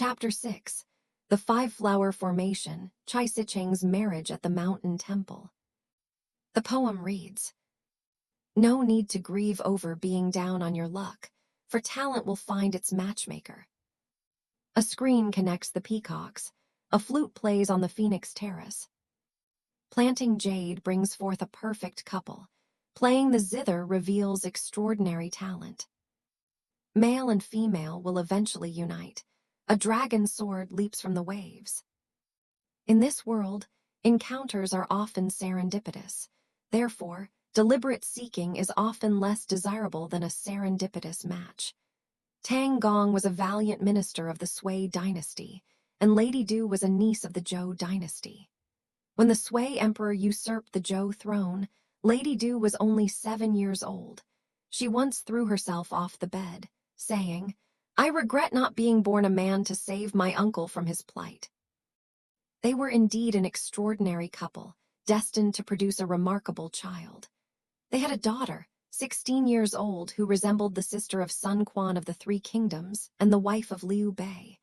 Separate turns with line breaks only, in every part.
Chapter 6. The Five-Flower Formation, Chai Si-cheng's Marriage at the Mountain Temple. The poem reads, "No need to grieve over being down on your luck, for talent will find its matchmaker. A screen connects the peacocks, a flute plays on the phoenix terrace. Planting jade brings forth a perfect couple, playing the zither reveals extraordinary talent. Male and female will eventually unite. A dragon sword leaps from the waves. In this world, encounters are often serendipitous. Therefore, deliberate seeking is often less desirable than a serendipitous match. Tang Gong was a valiant minister of the Sui dynasty, and Lady Du was a niece of the Zhou dynasty. When the Sui emperor usurped the Zhou throne, Lady Du was only 7 years old. She once threw herself off the bed, saying, "I regret not being born a man to save my uncle from his plight." They were indeed an extraordinary couple, destined to produce a remarkable child. They had a daughter, 16 years old, who resembled the sister of Sun Quan of the Three Kingdoms and the wife of Liu Bei.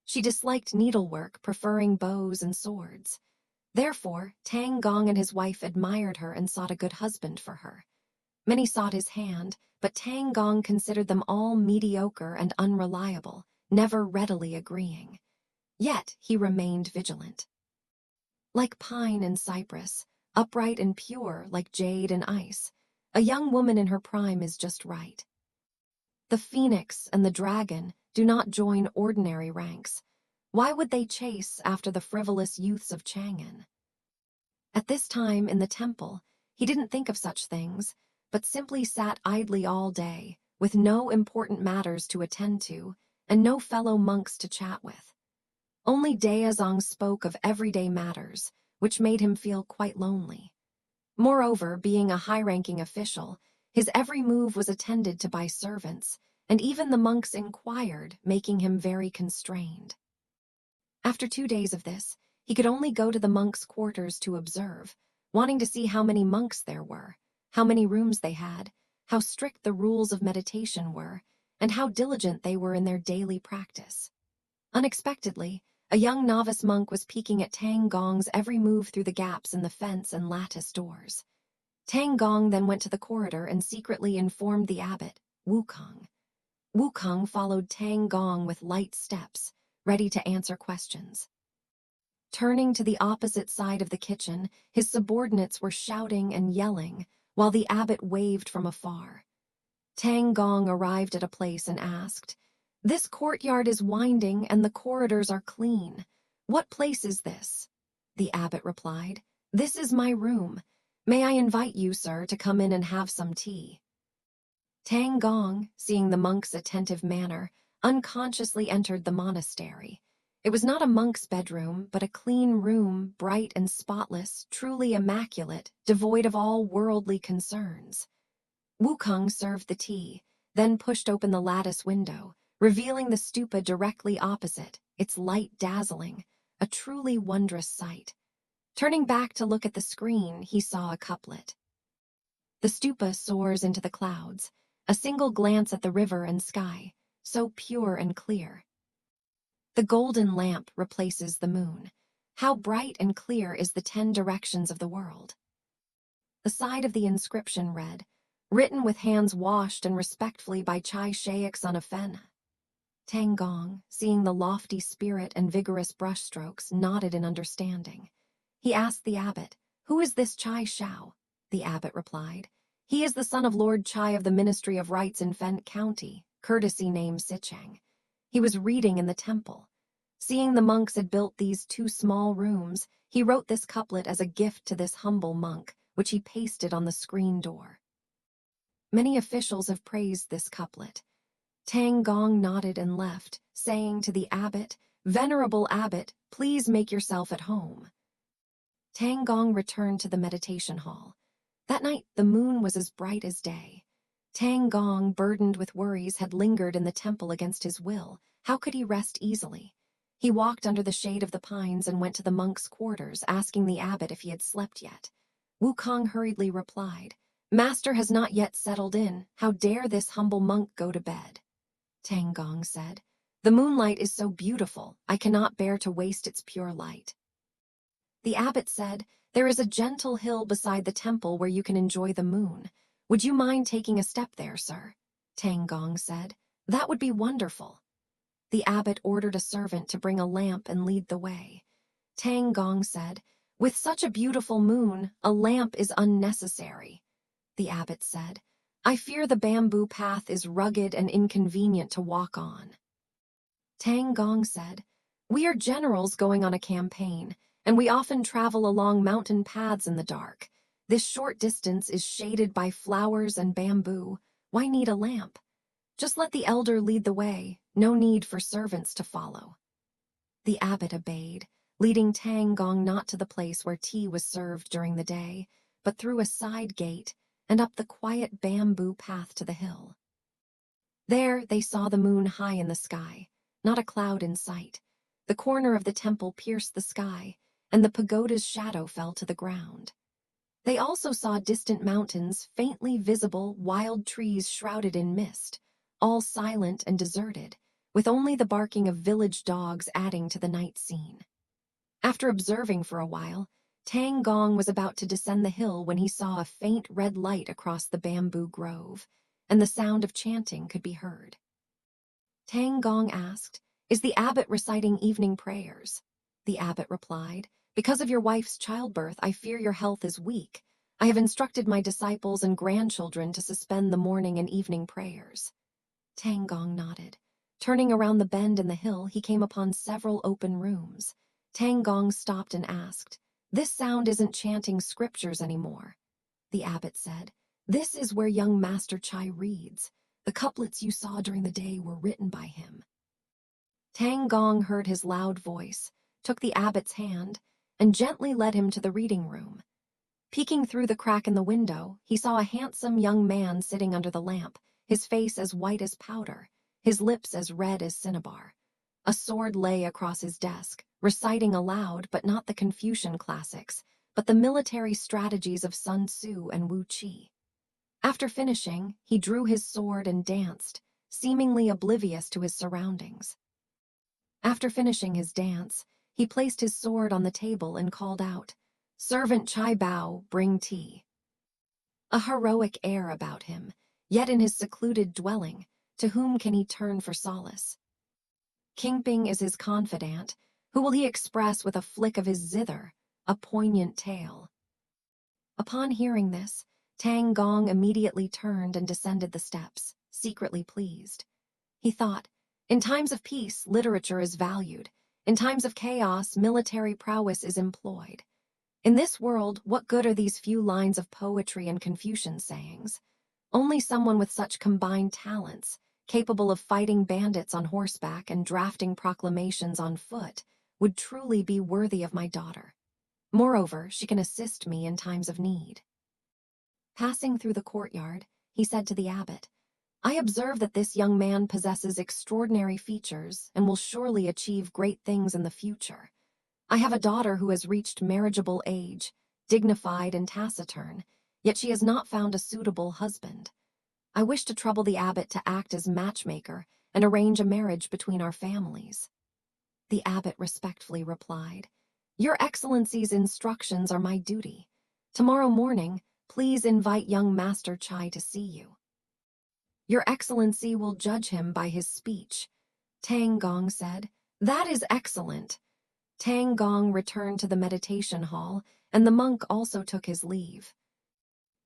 She disliked needlework, preferring bows and swords. Therefore, Tang Gong and his wife admired her and sought a good husband for her. Many sought his hand, but Tang Gong considered them all mediocre and unreliable, never readily agreeing. Yet he remained vigilant. Like pine and cypress, upright and pure like jade and ice, a young woman in her prime is just right. The phoenix and the dragon do not join ordinary ranks. Why would they chase after the frivolous youths of Chang'an? At this time in the temple, he didn't think of such things, but simply sat idly all day, with no important matters to attend to, and no fellow monks to chat with. Only Daozong spoke of everyday matters, which made him feel quite lonely. Moreover, being a high-ranking official, his every move was attended to by servants, and even the monks inquired, making him very constrained. After 2 days of this, he could only go to the monks' quarters to observe, wanting to see how many monks there were, how many rooms they had, how strict the rules of meditation were, and how diligent they were in their daily practice. Unexpectedly, a young novice monk was peeking at Tang Gong's every move through the gaps in the fence and lattice doors. Tang Gong then went to the corridor and secretly informed the abbot, Wukong. Wukong followed Tang Gong with light steps, ready to answer questions. Turning to the opposite side of the kitchen, his subordinates were shouting and yelling, while the abbot waved from afar. Tang Gong arrived at a place and asked, "This courtyard is winding and the corridors are clean. What place is this?" The abbot replied, "This is my room. May I invite you, sir, to come in and have some tea?" Tang Gong, seeing the monk's attentive manner, unconsciously entered the monastery. It was not a monk's bedroom, but a clean room, bright and spotless, truly immaculate, devoid of all worldly concerns. Wukong served the tea, then pushed open the lattice window, revealing the stupa directly opposite, its light dazzling, a truly wondrous sight. Turning back to look at the screen, he saw a couplet. The stupa soars into the clouds, a single glance at the river and sky, so pure and clear. The golden lamp replaces the moon. How bright and clear is the 10 directions of the world. The side of the inscription read, "Written with hands washed and respectfully by Chai Shaik son of Fen." Tang Gong, seeing the lofty spirit and vigorous brushstrokes, nodded in understanding. He asked the abbot, "Who is this Chai Shao?" The abbot replied, "He is the son of Lord Chai of the Ministry of Rights in Fent County, courtesy name Si-cheng. He was reading in the temple. Seeing the monks had built these 2 small rooms, he wrote this couplet as a gift to this humble monk, which he pasted on the screen door." Many officials have praised this couplet. Tang Gong nodded and left, saying to the abbot, "Venerable abbot, please make yourself at home." Tang Gong returned to the meditation hall. That night, the moon was as bright as day. Tang Gong, burdened with worries, had lingered in the temple against his will. How could he rest easily? He walked under the shade of the pines and went to the monks' quarters, asking the abbot if he had slept yet. Wukong hurriedly replied, "Master has not yet settled in. How dare this humble monk go to bed?" Tang Gong said, The moonlight is so beautiful, I cannot bear to waste its pure light. The abbot said, "There is a gentle hill beside the temple where you can enjoy the moon. Would you mind taking a step there, sir?" Tang Gong said, "That would be wonderful." The abbot ordered a servant to bring a lamp and lead the way. Tang Gong said, "With such a beautiful moon, a lamp is unnecessary." The abbot said, "I fear the bamboo path is rugged and inconvenient to walk on." Tang Gong said, "We are generals going on a campaign, and we often travel along mountain paths in the dark. This short distance is shaded by flowers and bamboo. Why need a lamp? Just let the elder lead the way, no need for servants to follow." The abbot obeyed, leading Tang Gong not to the place where tea was served during the day, but through a side gate and up the quiet bamboo path to the hill. There they saw the moon high in the sky, not a cloud in sight. The corner of the temple pierced the sky, and the pagoda's shadow fell to the ground. They also saw distant mountains, faintly visible, wild trees shrouded in mist, all silent and deserted, with only the barking of village dogs adding to the night scene. After observing for a while, Tang Gong was about to descend the hill when he saw a faint red light across the bamboo grove, and the sound of chanting could be heard. Tang Gong asked, "Is the abbot reciting evening prayers?" The abbot replied, "Because of your wife's childbirth, I fear your health is weak. I have instructed my disciples and grandchildren to suspend the morning and evening prayers." Tang Gong nodded. Turning around the bend in the hill, he came upon several open rooms. Tang Gong stopped and asked, "This sound isn't chanting scriptures anymore." The abbot said, "This is where young Master Chai reads. The couplets you saw during the day were written by him." Tang Gong heard his loud voice, took the abbot's hand, and gently led him to the reading room. Peeking through the crack in the window, he saw a handsome young man sitting under the lamp, his face as white as powder, his lips as red as cinnabar. A sword lay across his desk, reciting aloud, but not the Confucian classics, but the military strategies of Sun Tzu and Wu Qi. After finishing, he drew his sword and danced, seemingly oblivious to his surroundings. After finishing his dance, he placed his sword on the table and called out, "Servant Chai Bao, bring tea." A heroic air about him, yet in his secluded dwelling, to whom can he turn for solace? Kingping is his confidant. Who will he express with a flick of his zither, a poignant tale? Upon hearing this, Tang Gong immediately turned and descended the steps, secretly pleased. He thought, in times of peace, literature is valued. In times of chaos, military prowess is employed. In this world, what good are these few lines of poetry and Confucian sayings? Only someone with such combined talents, capable of fighting bandits on horseback and drafting proclamations on foot, would truly be worthy of my daughter. Moreover, she can assist me in times of need. Passing through the courtyard, he said to the abbot, "I observe that this young man possesses extraordinary features and will surely achieve great things in the future. I have a daughter who has reached marriageable age, dignified and taciturn, yet she has not found a suitable husband. I wish to trouble the abbot to act as matchmaker and arrange a marriage between our families." The abbot respectfully replied, "Your Excellency's instructions are my duty. Tomorrow morning, please invite young Master Chai to see you. Your Excellency will judge him by his speech." Tang Gong said, "That is excellent." Tang Gong returned to the meditation hall, and the monk also took his leave.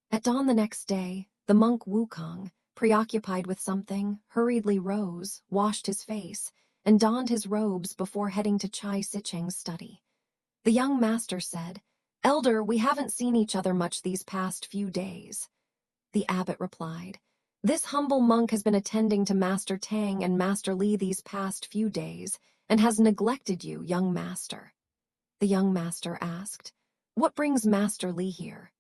At dawn the next day, the monk Wukong, preoccupied with something, hurriedly rose, washed his face, and donned his robes before heading to Chai Sicheng's study. The young master said, "Elder, we haven't seen each other much these past few days." The abbot replied, "This humble monk has been attending to Master Tang and Master Li these past few days, and has neglected you, young master." The young master asked, "What brings Master Li here?"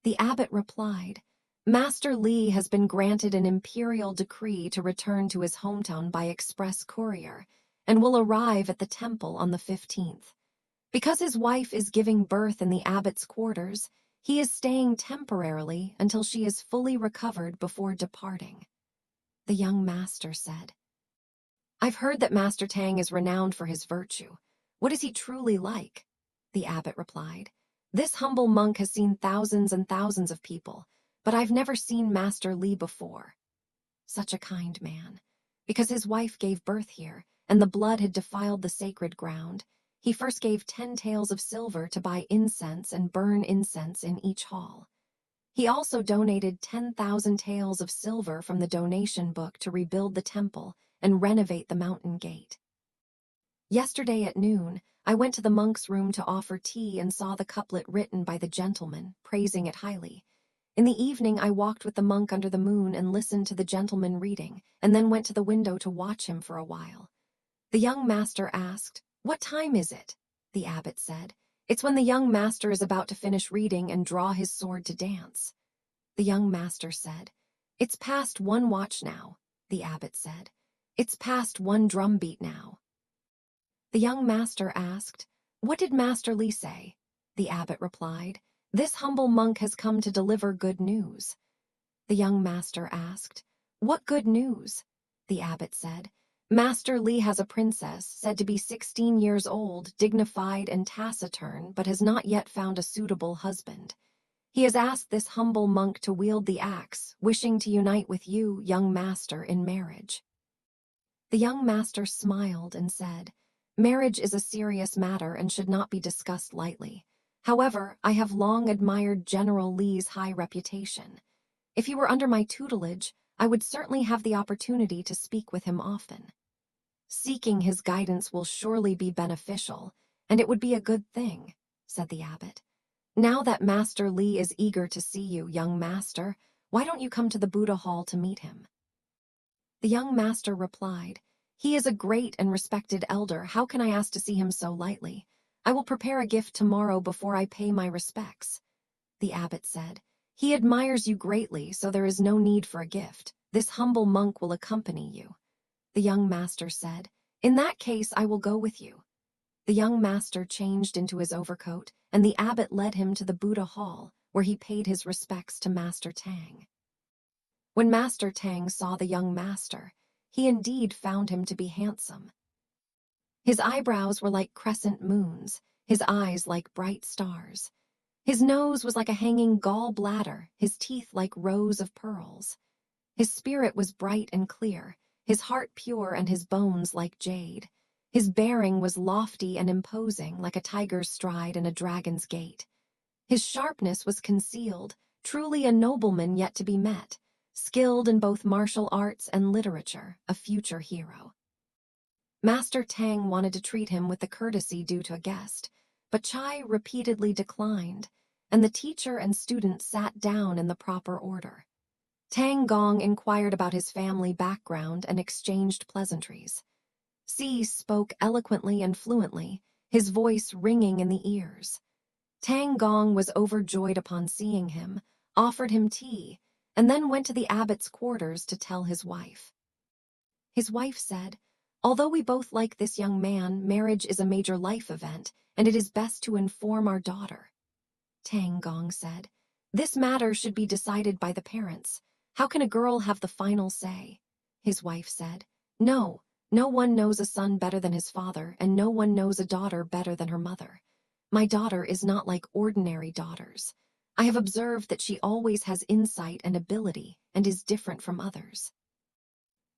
The abbot replied, "Master Li has been granted an imperial decree to return to his hometown by express courier, and will arrive at the temple on the 15th. Because his wife is giving birth in the abbot's quarters, he is staying temporarily until she is fully recovered before departing." The young master said, I've heard that Master Tang is renowned for his virtue. What is he truly like? The abbot replied. This humble monk has seen thousands and thousands of people, but I've never seen Master Li before. Such a kind man. Because his wife gave birth here, and the blood had defiled the sacred ground, he first gave 10 taels of silver to buy incense and burn incense in each hall. He also donated 10,000 taels of silver from the donation book to rebuild the temple and renovate the mountain gate. Yesterday at noon, I went to the monk's room to offer tea and saw the couplet written by the gentleman, praising it highly. In the evening, I walked with the monk under the moon and listened to the gentleman reading, and then went to the window to watch him for a while. The young master asked, "What time is it?" The abbot said, "It's when the young master is about to finish reading and draw his sword to dance." The young master said, "It's past 1 watch now." The abbot said, "It's past 1 drum beat now." The young master asked, "What did Master Li say?" The abbot replied, "This humble monk has come to deliver good news." The young master asked, "What good news?" The abbot said, "Master Li has a princess, said to be 16 years old, dignified and taciturn, but has not yet found a suitable husband. He has asked this humble monk to wield the axe, wishing to unite with you, young master, in marriage." The young master smiled and said, "Marriage is a serious matter and should not be discussed lightly. However, I have long admired General Li's high reputation. If he were under my tutelage, I would certainly have the opportunity to speak with him often. Seeking his guidance will surely be beneficial, and it would be a good thing," said the abbot. "Now that Master Li is eager to see you, young master, why don't you come to the Buddha Hall to meet him?" The young master replied, "He is a great and respected elder. How can I ask to see him so lightly? I will prepare a gift tomorrow before I pay my respects." The abbot said, "He admires you greatly, so there is no need for a gift. This humble monk will accompany you." The young master said, "In that case, I will go with you." The young master changed into his overcoat, and the abbot led him to the Buddha Hall, where he paid his respects to Master Tang. When Master Tang saw the young master, he indeed found him to be handsome. His eyebrows were like crescent moons, his eyes like bright stars. His nose was like a hanging gall bladder, his teeth like rows of pearls. His spirit was bright and clear, his heart pure and his bones like jade. His bearing was lofty and imposing, like a tiger's stride and a dragon's gait. His sharpness was concealed, truly a nobleman yet to be met, skilled in both martial arts and literature, a future hero. Master Tang wanted to treat him with the courtesy due to a guest, but Chai repeatedly declined, and the teacher and student sat down in the proper order. Tang Gong inquired about his family background and exchanged pleasantries. Si spoke eloquently and fluently, his voice ringing in the ears. Tang Gong was overjoyed upon seeing him, offered him tea, and then went to the abbot's quarters to tell his wife. His wife said, "Although we both like this young man, marriage is a major life event, and it is best to inform our daughter." Tang Gong said, "This matter should be decided by the parents. How can a girl have the final say?" His wife said, "No, no one knows a son better than his father, and no one knows a daughter better than her mother. My daughter is not like ordinary daughters. I have observed that she always has insight and ability and is different from others.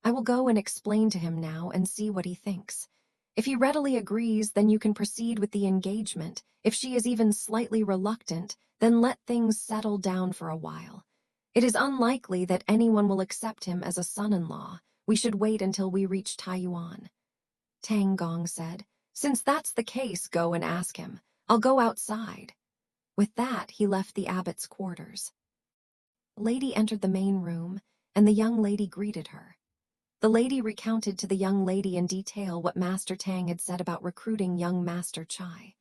I will go and explain to him now and see what he thinks. If he readily agrees, then you can proceed with the engagement. If she is even slightly reluctant, then let things settle down for a while. It is unlikely that anyone will accept him as a son-in-law. We should wait until we reach Taiyuan." Tang Gong said, "Since that's the case, go and ask him. I'll go outside." With that, he left the abbot's quarters. The lady entered the main room, and the young lady greeted her. The lady recounted to the young lady in detail what Master Tang had said about recruiting young Master Chai.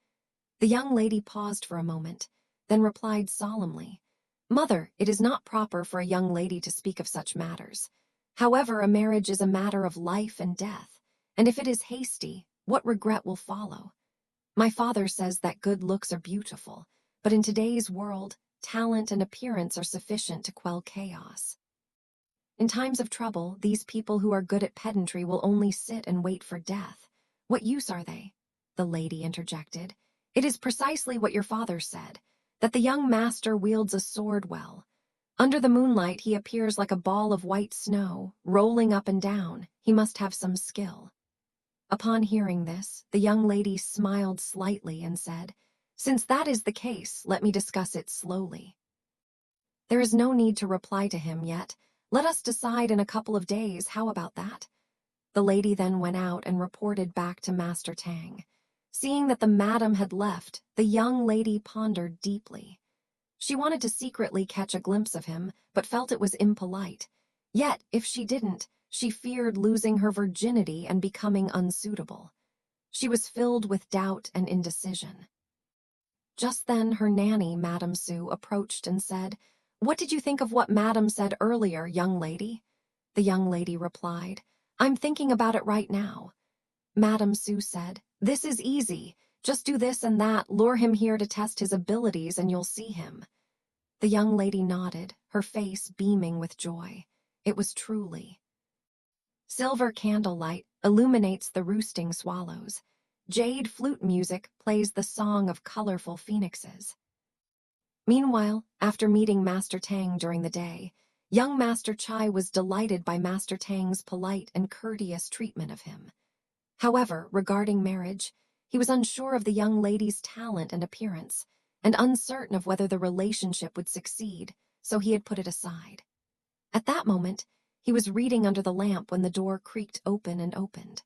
The young lady paused for a moment, then replied solemnly, "Mother, it is not proper for a young lady to speak of such matters. However, a marriage is a matter of life and death, and if it is hasty, what regret will follow? My father says that good looks are beautiful, but in today's world, talent and appearance are sufficient to quell chaos." In times of trouble, these people who are good at pedantry will only sit and wait for death. What use are they? The lady interjected. It is precisely what your father said, that the young master wields a sword well. Under the moonlight, he appears like a ball of white snow, rolling up and down. He must have some skill. Upon hearing this, the young lady smiled slightly and said, Since that is the case, let me discuss it slowly. There is no need to reply to him yet. Let us decide in a couple of days. How about that? The lady then went out and reported back to Master Tang. Seeing that the madam had left, the young lady pondered deeply. She wanted to secretly catch a glimpse of him, but felt it was impolite. Yet, if she didn't, she feared losing her virginity and becoming unsuitable. She was filled with doubt and indecision. Just then her nanny, Madame Sue, approached and said, What did you think of what Madame said earlier, young lady? The young lady replied, I'm thinking about it right now. Madame Sue said, This is easy. Just do this and that, lure him here to test his abilities and you'll see him. The young lady nodded, her face beaming with joy. It was truly. Silver candlelight illuminates the roosting swallows. Jade flute music plays the song of colorful phoenixes. Meanwhile, after meeting Master Tang during the day, young Master Chai was delighted by Master Tang's polite and courteous treatment of him. However, regarding marriage, he was unsure of the young lady's talent and appearance, and uncertain of whether the relationship would succeed, so he had put it aside. At that moment, he was reading under the lamp when the door creaked open and opened.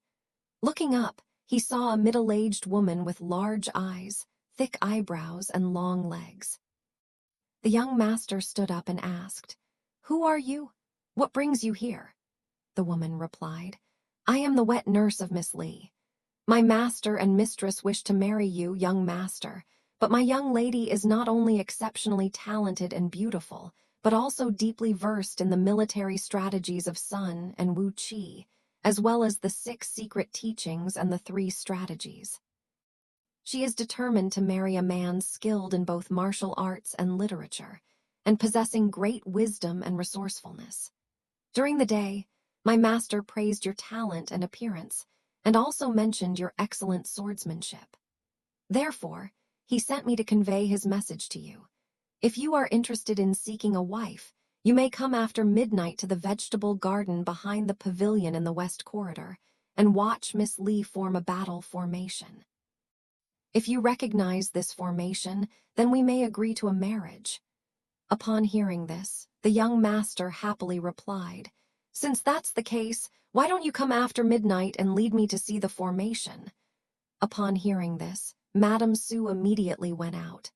Looking up, he saw a middle-aged woman with large eyes, thick eyebrows, and long legs. The young master stood up and asked, Who are you? What brings you here? The woman replied, I am the wet nurse of Miss Lee. My master and mistress wish to marry you, young master, but my young lady is not only exceptionally talented and beautiful, but also deeply versed in the military strategies of Sun and Wu Qi, as well as the 6 secret teachings and the 3 strategies. She is determined to marry a man skilled in both martial arts and literature, and possessing great wisdom and resourcefulness. During the day, my master praised your talent and appearance, and also mentioned your excellent swordsmanship. Therefore, he sent me to convey his message to you. If you are interested in seeking a wife, you may come after midnight to the vegetable garden behind the pavilion in the west corridor and watch Miss Lee form a battle formation. If you recognize this formation, then we may agree to a marriage. Upon hearing this, the young master happily replied, Since that's the case, why don't you come after midnight and lead me to see the formation? Upon hearing this, Madame Sue immediately went out.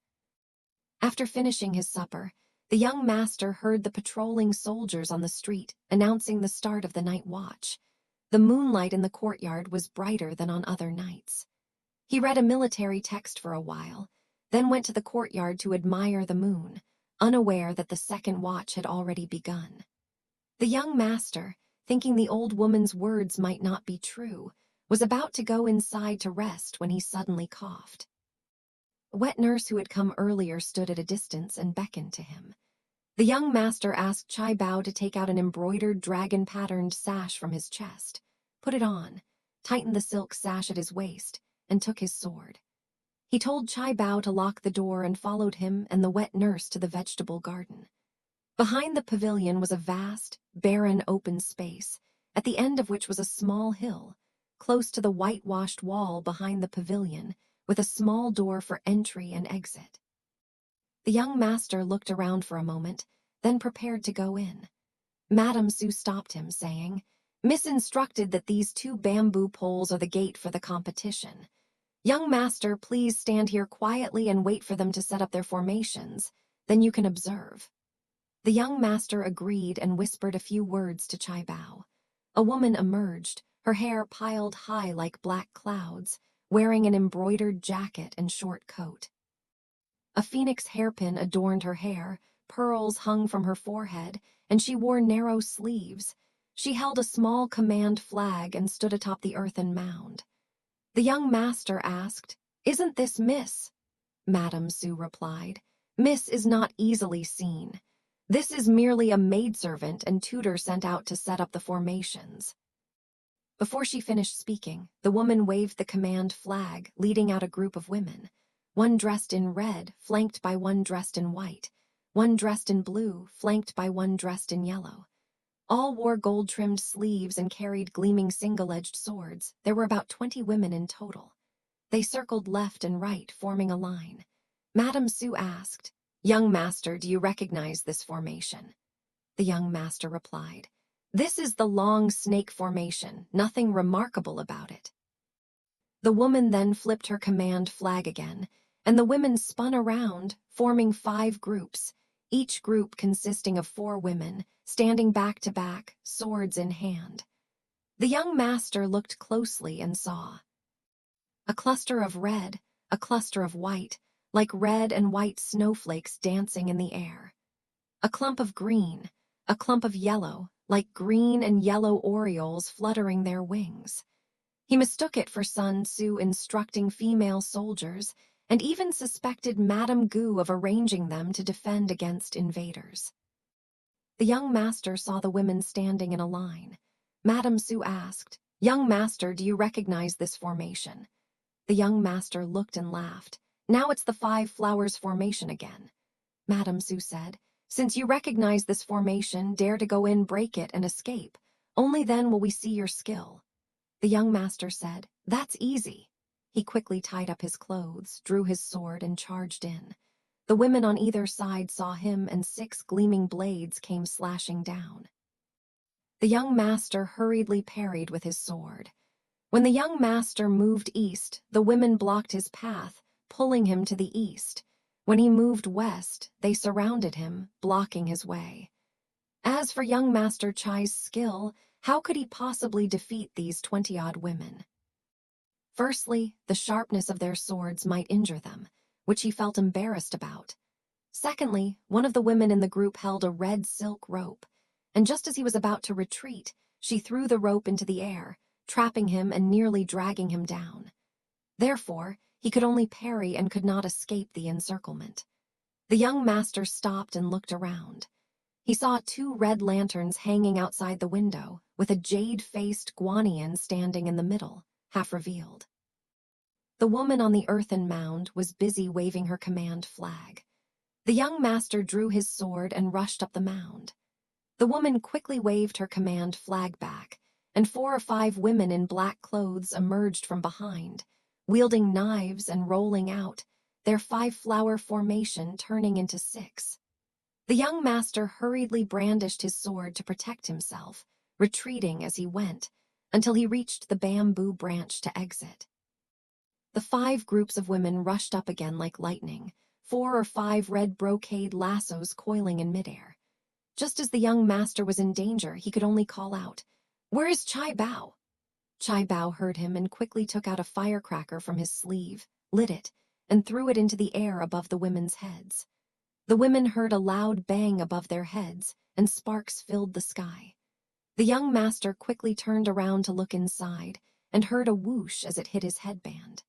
After finishing his supper, the young master heard the patrolling soldiers on the street announcing the start of the night watch. The moonlight in the courtyard was brighter than on other nights. He read a military text for a while, then went to the courtyard to admire the moon, unaware that the second watch had already begun. The young master, thinking the old woman's words might not be true, was about to go inside to rest when he suddenly coughed. A wet nurse who had come earlier stood at a distance and beckoned to him. The young master asked Chai Bao to take out an embroidered dragon-patterned sash from his chest, put it on, tightened the silk sash at his waist, and took his sword. He told Chai Bao to lock the door and followed him and the wet nurse to the vegetable garden. Behind the pavilion was a vast, barren open space, at the end of which was a small hill, close to the whitewashed wall behind the pavilion, with a small door for entry and exit. The young master looked around for a moment, then prepared to go in. Madame Sue stopped him, saying, Miss instructed that these 2 bamboo poles are the gate for the competition. Young master, please stand here quietly and wait for them to set up their formations. Then you can observe. The young master agreed and whispered a few words to Chai Bao. A woman emerged, her hair piled high like black clouds, wearing an embroidered jacket and short coat. A phoenix hairpin adorned her hair, pearls hung from her forehead, and she wore narrow sleeves. She held a small command flag and stood atop the earthen mound. The young master asked, Isn't this Miss? Madame Sue replied, Miss is not easily seen. This is merely a maidservant and tutor sent out to set up the formations." Before she finished speaking, the woman waved the command flag, leading out a group of women, one dressed in red, flanked by one dressed in white, one dressed in blue, flanked by one dressed in yellow. All wore gold-trimmed sleeves and carried gleaming single-edged swords. There were about 20 women in total. They circled left and right, forming a line. Madame Sue asked, "Young master, do you recognize this formation?" The young master replied, "This is the long snake formation, nothing remarkable about it." The woman then flipped her command flag again, and the women spun around, forming 5 groups, each group consisting of 4 women, standing back to back, swords in hand. The young master looked closely and saw a cluster of red, a cluster of white, like red and white snowflakes dancing in the air. A clump of green, a clump of yellow, like green and yellow orioles fluttering their wings. He mistook it for Sun Tzu instructing female soldiers, and even suspected Madame Gu of arranging them to defend against invaders. The young master saw the women standing in a line. Madame Sue asked, "Young master, do you recognize this formation?" The young master looked and laughed. "Now it's the 5 flowers formation again." Madame Sue said, "Since you recognize this formation, dare to go in, break it, and escape. Only then will we see your skill." The young master said, "That's easy." He quickly tied up his clothes, drew his sword, and charged in. The women on either side saw him, and 6 gleaming blades came slashing down. The young master hurriedly parried with his sword. When the young master moved east, the women blocked his path, pulling him to the east. When he moved west, they surrounded him, blocking his way. As for young Master Chai's skill, how could he possibly defeat these 20-odd women? Firstly, the sharpness of their swords might injure them, which he felt embarrassed about. Secondly, one of the women in the group held a red silk rope, and just as he was about to retreat, she threw the rope into the air, trapping him and nearly dragging him down. Therefore, he could only parry and could not escape the encirclement. The young master stopped and looked around. He saw 2 red lanterns hanging outside the window, with a jade-faced Guanyin standing in the middle, half revealed. The woman on the earthen mound was busy waving her command flag. The young master drew his sword and rushed up the mound. The woman quickly waved her command flag back, and 4 or 5 women in black clothes emerged from behind, wielding knives and rolling out, their 5-flower formation turning into 6. The young master hurriedly brandished his sword to protect himself, retreating as he went, until he reached the bamboo branch to exit. The 5 groups of women rushed up again like lightning, 4 or 5 red brocade lassos coiling in midair. Just as the young master was in danger, he could only call out, "Where is Chai Bao?" Chai Bao heard him and quickly took out a firecracker from his sleeve, lit it, and threw it into the air above the women's heads. The women heard a loud bang above their heads, and sparks filled the sky. The young master quickly turned around to look inside, and heard a whoosh as it hit his headband.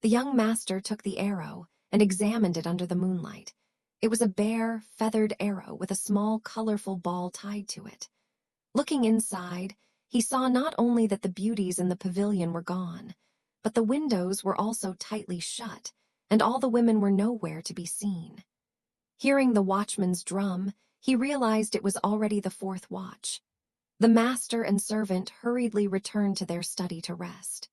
The young master took the arrow and examined it under the moonlight. It was a bare, feathered arrow with a small, colorful ball tied to it. Looking inside, he saw not only that the beauties in the pavilion were gone, but the windows were also tightly shut, and all the women were nowhere to be seen. Hearing the watchman's drum, he realized it was already the 4th watch. The master and servant hurriedly returned to their study to rest.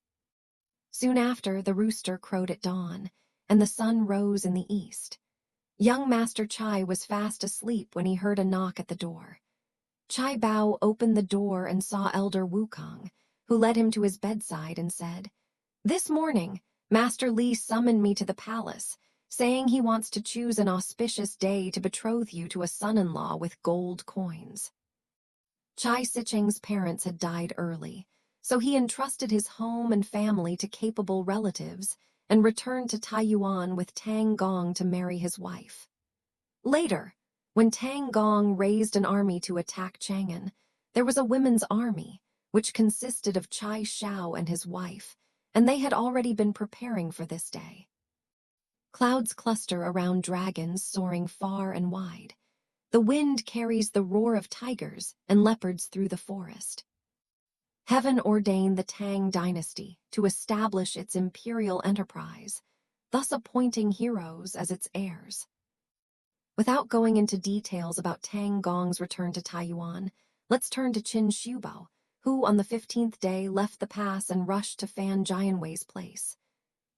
Soon after, the rooster crowed at dawn, and the sun rose in the east. Young Master Chai was fast asleep when he heard a knock at the door. Chai Bao opened the door and saw Elder Wukong, who led him to his bedside and said, "This morning, Master Li summoned me to the palace, saying he wants to choose an auspicious day to betroth you to a son-in-law with gold coins." Chai Sicheng's parents had died early, so he entrusted his home and family to capable relatives and returned to Taiyuan with Tang Gong to marry his wife. Later, when Tang Gong raised an army to attack Chang'an, there was a women's army, which consisted of Chai Shao and his wife, and they had already been preparing for this day. Clouds cluster around dragons soaring far and wide. The wind carries the roar of tigers and leopards through the forest. Heaven ordained the Tang dynasty to establish its imperial enterprise, thus appointing heroes as its heirs. Without going into details about Tang Gong's return to Taiyuan, let's turn to Qin Shubao, who on the 15th day left the pass and rushed to Fan Jianwei's place.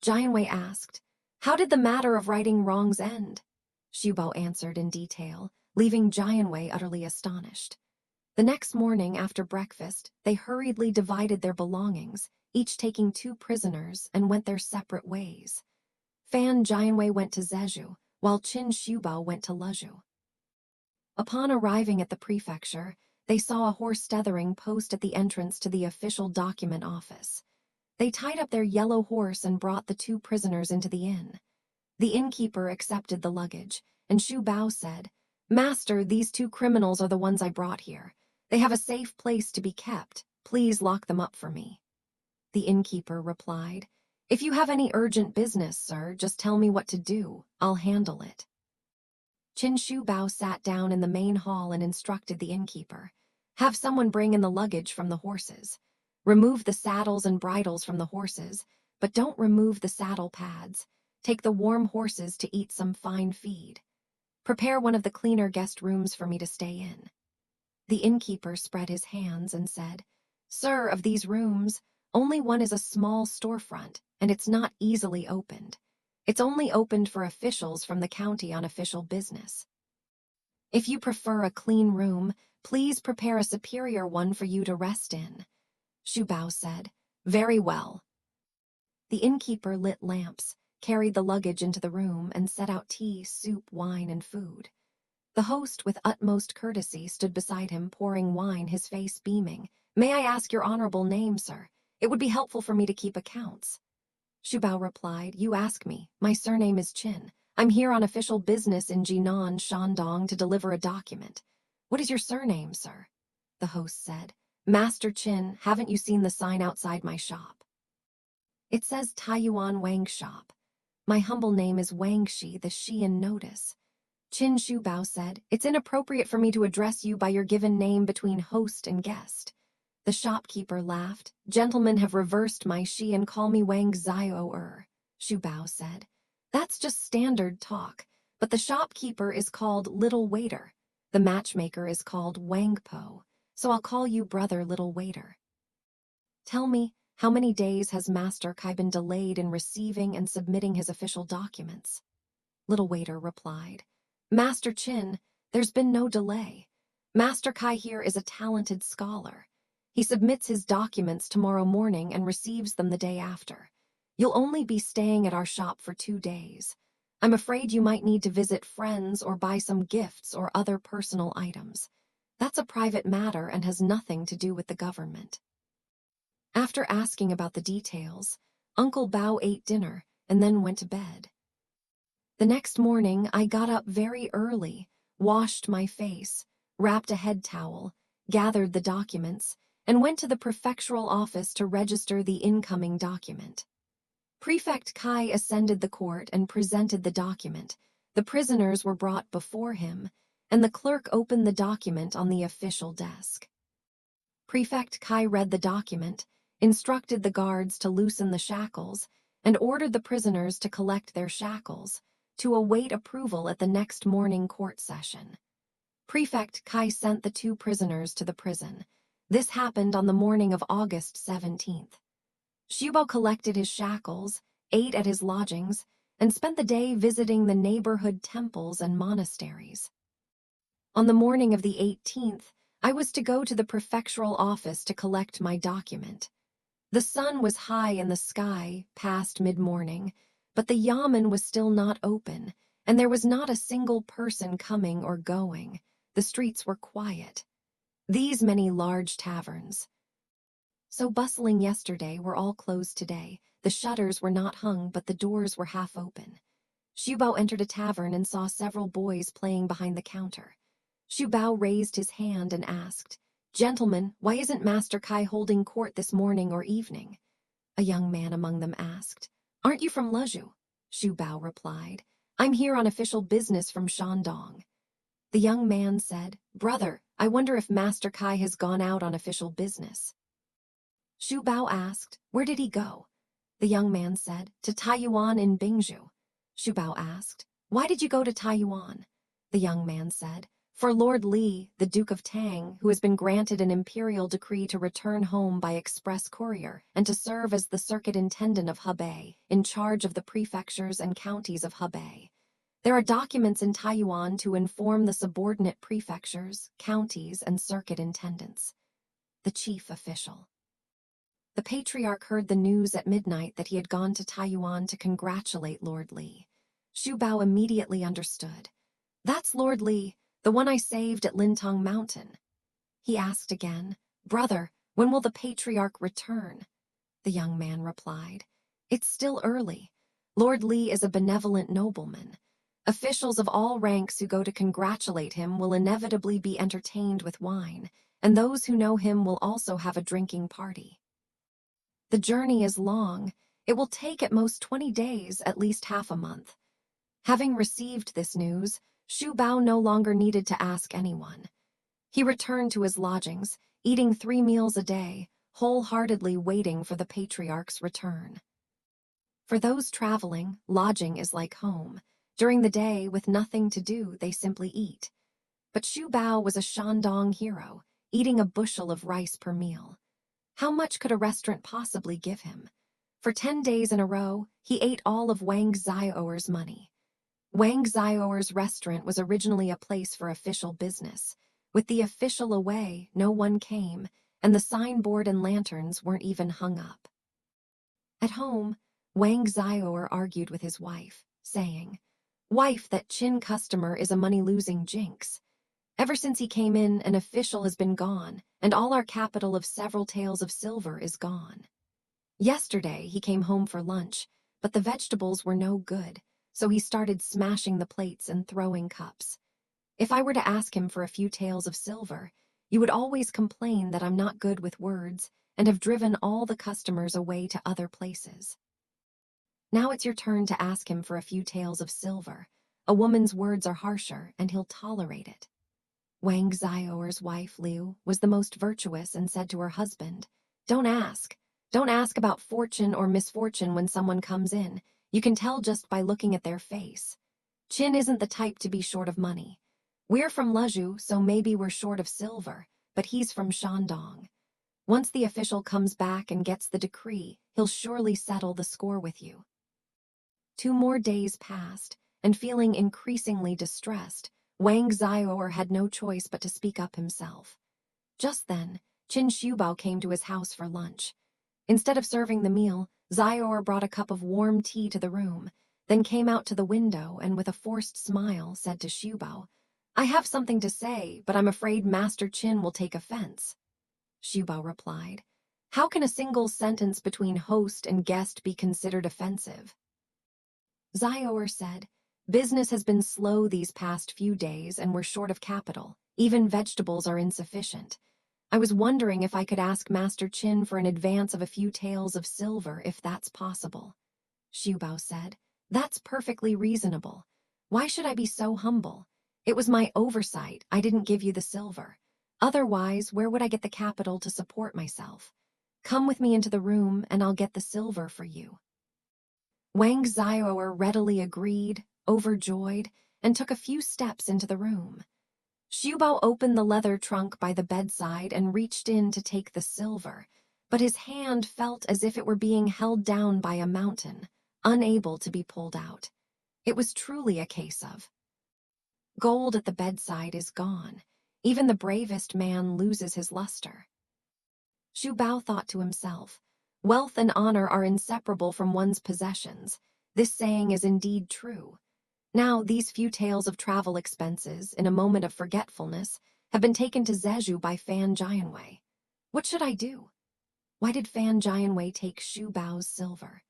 Jianwei asked, "How did the matter of righting wrongs end?" Shubao answered in detail, leaving Jianwei utterly astonished. The next morning after breakfast, they hurriedly divided their belongings, each taking 2 prisoners, and went their separate ways. Fan Jianwei went to Zhejiu, while Qin Shubao went to Lezhou. Upon arriving at the prefecture, they saw a horse tethering post at the entrance to the official document office. They tied up their yellow horse and brought the 2 prisoners into the inn. The innkeeper accepted the luggage, and Shu Bao said, "Master, these 2 criminals are the ones I brought here. They have a safe place to be kept. Please lock them up for me." The innkeeper replied, "If you have any urgent business, sir, just tell me what to do. I'll handle it." Qin Shu Bao sat down in the main hall and instructed the innkeeper, "Have someone bring in the luggage from the horses. Remove the saddles and bridles from the horses, but don't remove the saddle pads. Take the warm horses to eat some fine feed. Prepare one of the cleaner guest rooms for me to stay in." The innkeeper spread his hands and said, "Sir, of these rooms, only one is a small storefront, and it's not easily opened. It's only opened for officials from the county on official business. If you prefer a clean room, please prepare a superior one for you to rest in." Shu Bao said, "Very well." The innkeeper lit lamps, carried the luggage into the room, and set out tea, soup, wine, and food. The host, with utmost courtesy, stood beside him, pouring wine, his face beaming. "May I ask your honorable name, sir? It would be helpful for me to keep accounts." Shu Bao replied, "You ask me. My surname is Qin. I'm here on official business in Jinan, Shandong, to deliver a document." "What is your surname, sir?" The host said, "Master Qin, haven't you seen the sign outside my shop? It says Taiyuan Wang Shop. My humble name is Wang Shi, the Xian notice." Qin Shu Bao said, "It's inappropriate for me to address you by your given name between host and guest." The shopkeeper laughed. "Gentlemen have reversed my Shi and call me Wang Zio. Shu Bao said, "That's just standard talk, but the shopkeeper is called Little Waiter. The matchmaker is called Wang Po, so I'll call you Brother Little Waiter. Tell me, how many days has Master Kai been delayed in receiving and submitting his official documents?" Little Waiter replied, "Master Qin, there's been no delay. Master Kai here is a talented scholar. He submits his documents tomorrow morning and receives them the day after. You'll only be staying at our shop for 2 days. I'm afraid you might need to visit friends or buy some gifts or other personal items. That's a private matter and has nothing to do with the government." After asking about the details, Uncle Bao ate dinner and then went to bed. The next morning, I got up very early, washed my face, wrapped a head towel, gathered the documents, and went to the prefectural office to register the incoming document. Prefect Kai ascended the court and presented the document. The prisoners were brought before him, and the clerk opened the document on the official desk. Prefect Kai read the document, instructed the guards to loosen the shackles, and ordered the prisoners to collect their shackles, to await approval at the next morning court session. Prefect Kai sent the 2 prisoners to the prison. This happened on the morning of August 17th. Shubo collected his shackles, ate at his lodgings, and spent the day visiting the neighborhood temples and monasteries. On the morning of the 18th, I was to go to the prefectural office to collect my document. The sun was high in the sky, past mid-morning, but the yamen was still not open, and there was not a single person coming or going. The streets were quiet. These many large taverns, so bustling yesterday, were all closed today. The shutters were not hung, but the doors were half open. Shubao entered a tavern and saw several boys playing behind the counter. Shubao raised his hand and asked, "Gentlemen, why isn't Master Kai holding court this morning or evening?" A young man among them asked, "Aren't you from Lezhou?" Shubao replied, "I'm here on official business from Shandong." The young man said, "Brother, I wonder if Master Kai has gone out on official business." Xu Bao asked, "Where did he go?" The young man said, "To Taiyuan in Bingzhou." Xu Bao asked, "Why did you go to Taiyuan?" The young man said, "For Lord Li, the Duke of Tang, who has been granted an imperial decree to return home by express courier and to serve as the circuit intendant of Hebei, in charge of the prefectures and counties of Hebei. There are documents in Taiyuan to inform the subordinate prefectures, counties, and circuit intendants." The chief official. The patriarch heard the news at midnight that he had gone to Taiyuan to congratulate Lord Li. Xu Bao immediately understood. "That's Lord Li, the one I saved at Lintong Mountain." He asked again, "Brother, when will the patriarch return?" The young man replied, "It's still early. Lord Li is a benevolent nobleman. Officials of all ranks who go to congratulate him will inevitably be entertained with wine, and those who know him will also have a drinking party. The journey is long. It will take at most 20 days, at least half a month." Having received this news, Xu Bao no longer needed to ask anyone. He returned to his lodgings, eating 3 meals a day, wholeheartedly waiting for the patriarch's return. For those traveling, lodging is like home. During the day, with nothing to do, they simply eat. But Xu Bao was a Shandong hero, eating a bushel of rice per meal. How much could a restaurant possibly give him? For 10 days in a row, he ate all of Wang Xiaoer's money. Wang Xiaoer's restaurant was originally a place for official business. With the official away, no one came, and the signboard and lanterns weren't even hung up. At home, Wang Xiaoer argued with his wife, saying, "Wife, that Qin customer is a money-losing jinx. Ever since he came in, an official has been gone, and all our capital of several taels of silver is gone. Yesterday, he came home for lunch, but the vegetables were no good, so he started smashing the plates and throwing cups. If I were to ask him for a few taels of silver, you would always complain that I'm not good with words and have driven all the customers away to other places. Now it's your turn to ask him for a few taels of silver. A woman's words are harsher, and he'll tolerate it." Wang Xiaoer's wife, Liu, was the most virtuous and said to her husband, "Don't ask. Don't ask about fortune or misfortune when someone comes in. You can tell just by looking at their face. Qin isn't the type to be short of money. We're from Lezhu, so maybe we're short of silver, but he's from Shandong. Once the official comes back and gets the decree, he'll surely settle the score with you." 2 more days passed, and feeling increasingly distressed, Wang Xiaoer had no choice but to speak up himself. Just then, Qin Shubao came to his house for lunch. Instead of serving the meal, Xiaoer brought a cup of warm tea to the room, then came out to the window and with a forced smile said to Shubao, "I have something to say, but I'm afraid Master Qin will take offense." Shubao replied, "How can a single sentence between host and guest be considered offensive?" Xiaoer said, "Business has been slow these past few days and we're short of capital. Even vegetables are insufficient. I was wondering if I could ask Master Qin for an advance of a few taels of silver if that's possible." Shubao said, "That's perfectly reasonable. Why should I be so humble? It was my oversight, I didn't give you the silver. Otherwise, where would I get the capital to support myself? Come with me into the room and I'll get the silver for you." Wang Xiaoer readily agreed, overjoyed, and took a few steps into the room. Shubao opened the leather trunk by the bedside and reached in to take the silver, but his hand felt as if it were being held down by a mountain, unable to be pulled out. It was truly a case of gold at the bedside is gone. Even the bravest man loses his luster. Xu Bao thought to himself, "Wealth and honor are inseparable from one's possessions. This saying is indeed true. Now, these few taels of travel expenses, in a moment of forgetfulness, have been taken to Zezhu by Fan Jianwei. What should I do? Why did Fan Jianwei take Xu Bao's silver?"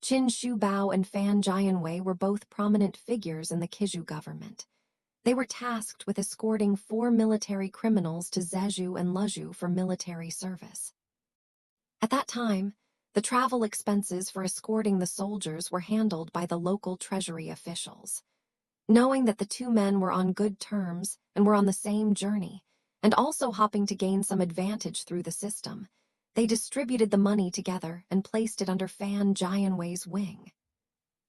Qin Xu Bao and Fan Jianwei were both prominent figures in the Qizhu government. They were tasked with escorting 4 military criminals to Zezhu and Lezhu for military service. At that time, the travel expenses for escorting the soldiers were handled by the local treasury officials. Knowing that the two men were on good terms and were on the same journey, and also hoping to gain some advantage through the system, they distributed the money together and placed it under Fan Jianwei's wing.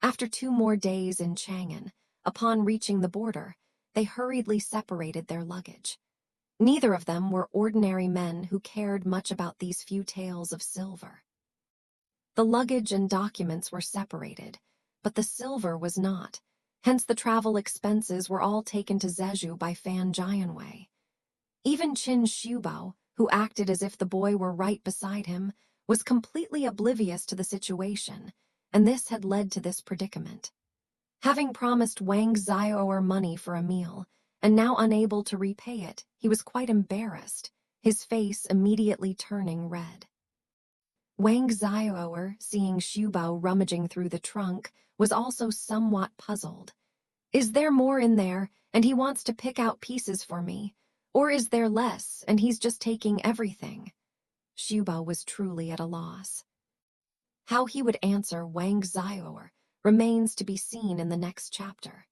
After 2 more days in Chang'an, upon reaching the border, they hurriedly separated their luggage. Neither of them were ordinary men who cared much about these few taels of silver. The luggage and documents were separated, but the silver was not. Hence the travel expenses were all taken to Zhejiu by Fan Jianwei. Even Qin Shubao, who acted as if the boy were right beside him, was completely oblivious to the situation, and this had led to this predicament. Having promised Wang Xiaoer money for a meal, and now unable to repay it, he was quite embarrassed, his face immediately turning red. Wang Xiaoer, seeing Shubao rummaging through the trunk, was also somewhat puzzled. Is there more in there, and he wants to pick out pieces for me? Or is there less, and he's just taking everything? Shubao was truly at a loss. How he would answer Wang Xiaoer remains to be seen in the next chapter.